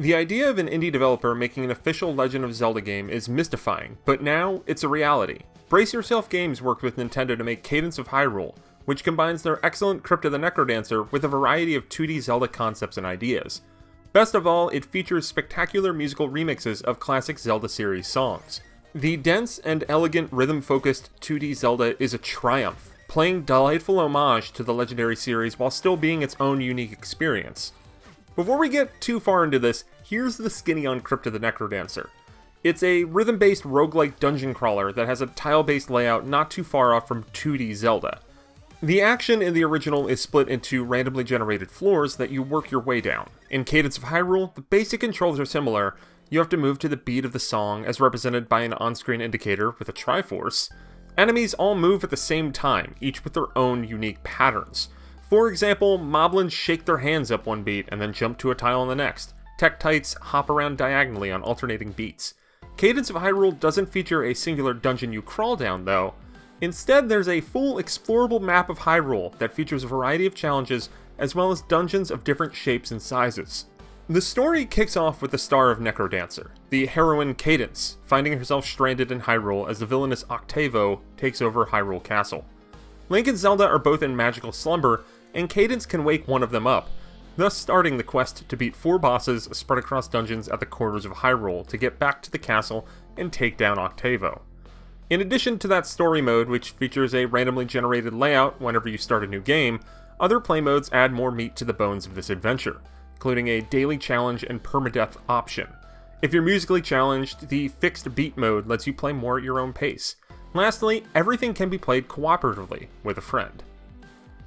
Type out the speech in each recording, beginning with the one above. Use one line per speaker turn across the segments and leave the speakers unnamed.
The idea of an indie developer making an official Legend of Zelda game is mystifying, but now it's a reality. Brace Yourself Games worked with Nintendo to make Cadence of Hyrule, which combines their excellent Crypt of the NecroDancer with a variety of 2D Zelda concepts and ideas. Best of all, it features spectacular musical remixes of classic Zelda series songs. The dense and elegant rhythm-focused 2D Zelda is a triumph, playing delightful homage to the legendary series while still being its own unique experience. Before we get too far into this, here's the skinny on Crypt of the NecroDancer. It's a rhythm-based roguelike dungeon crawler that has a tile-based layout not too far off from 2D Zelda. The action in the original is split into randomly generated floors that you work your way down. In Cadence of Hyrule, the basic controls are similar. You have to move to the beat of the song as represented by an on-screen indicator with a Triforce. Enemies all move at the same time, each with their own unique patterns. For example, moblins shake their hands up one beat and then jump to a tile on the next. Tektites hop around diagonally on alternating beats. Cadence of Hyrule doesn't feature a singular dungeon you crawl down though. Instead, there's a full explorable map of Hyrule that features a variety of challenges as well as dungeons of different shapes and sizes. The story kicks off with the star of NecroDancer, the heroine Cadence, finding herself stranded in Hyrule as the villainous Octavo takes over Hyrule Castle. Link and Zelda are both in magical slumber, and Cadence can wake one of them up, thus starting the quest to beat 4 bosses spread across dungeons at the corners of Hyrule to get back to the castle and take down Octavo. In addition to that story mode, which features a randomly generated layout whenever you start a new game, other play modes add more meat to the bones of this adventure, including a daily challenge and permadeath option. If you're musically challenged, the fixed beat mode lets you play more at your own pace. Lastly, everything can be played cooperatively with a friend.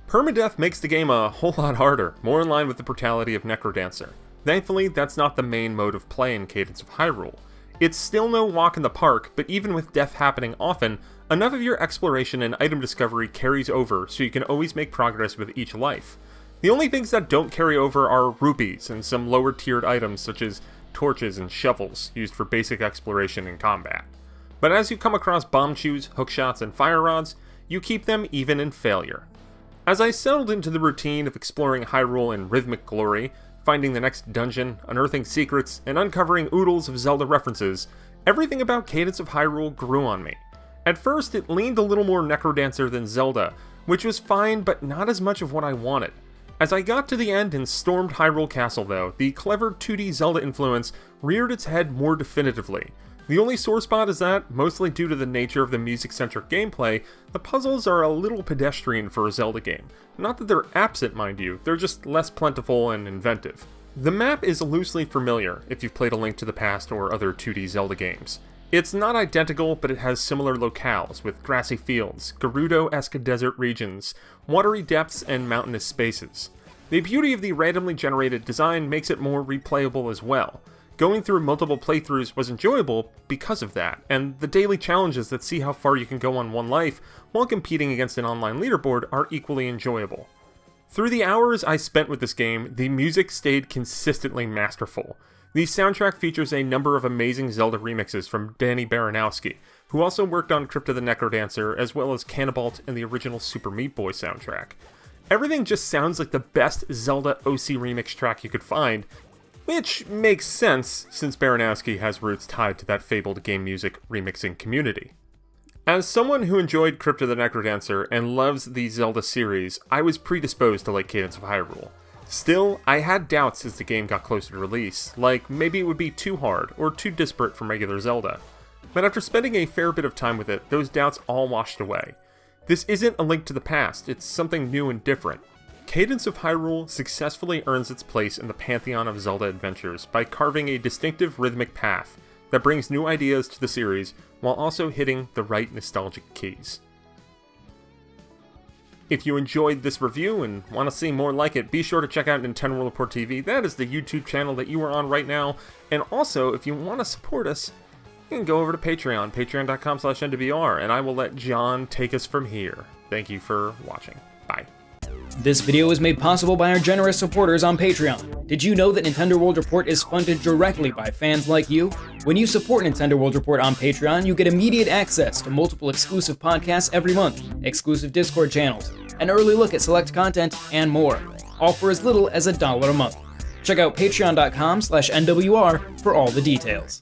Permadeath makes the game a whole lot harder, more in line with the brutality of NecroDancer. Thankfully, that's not the main mode of play in Cadence of Hyrule. It's still no walk in the park, but even with death happening often, enough of your exploration and item discovery carries over so you can always make progress with each life. The only things that don't carry over are rupees and some lower tiered items such as torches and shovels used for basic exploration and combat. But as you come across bomb chews, hookshots, and fire rods, you keep them even in failure. As I settled into the routine of exploring Hyrule in rhythmic glory, finding the next dungeon, unearthing secrets, and uncovering oodles of Zelda references, everything about Cadence of Hyrule grew on me. At first, it leaned a little more NecroDancer than Zelda, which was fine but not as much of what I wanted. As I got to the end and stormed Hyrule Castle though, the clever 2D Zelda influence reared its head more definitively. The only sore spot is that, mostly due to the nature of the music-centric gameplay, the puzzles are a little pedestrian for a Zelda game. Not that they're absent, mind you, they're just less plentiful and inventive. The map is loosely familiar if you've played A Link to the Past or other 2D Zelda games. It's not identical, but it has similar locales, with grassy fields, Gerudo-esque desert regions, watery depths, and mountainous spaces. The beauty of the randomly generated design makes it more replayable as well. Going through multiple playthroughs was enjoyable because of that, and the daily challenges that see how far you can go on one life while competing against an online leaderboard are equally enjoyable. Through the hours I spent with this game, the music stayed consistently masterful. The soundtrack features a number of amazing Zelda remixes from Danny Baranowski, who also worked on Crypt of the NecroDancer as well as Cannibalt and the original Super Meat Boy soundtrack. Everything just sounds like the best Zelda OC remix track you could find, which makes sense since Baranowski has roots tied to that fabled game music remixing community. As someone who enjoyed Crypt of the NecroDancer and loves the Zelda series, I was predisposed to like Cadence of Hyrule. Still, I had doubts as the game got closer to release, like maybe it would be too hard or too disparate from regular Zelda. But after spending a fair bit of time with it, those doubts all washed away. This isn't A Link to the Past, it's something new and different. Cadence of Hyrule successfully earns its place in the pantheon of Zelda adventures by carving a distinctive rhythmic path that brings new ideas to the series while also hitting the right nostalgic keys. If you enjoyed this review and want to see more like it, be sure to check out Nintendo World Report TV. That is the YouTube channel that you are on right now. And also, if you want to support us, you can go over to Patreon, patreon.com/NWR, and I will let John take us from here. Thank you for watching. Bye.
This video is made possible by our generous supporters on Patreon. Did you know that Nintendo World Report is funded directly by fans like you? When you support Nintendo World Report on Patreon, you get immediate access to multiple exclusive podcasts every month, exclusive Discord channels, an early look at select content, and more, all for as little as $1 a month. Check out patreon.com/NWR for all the details.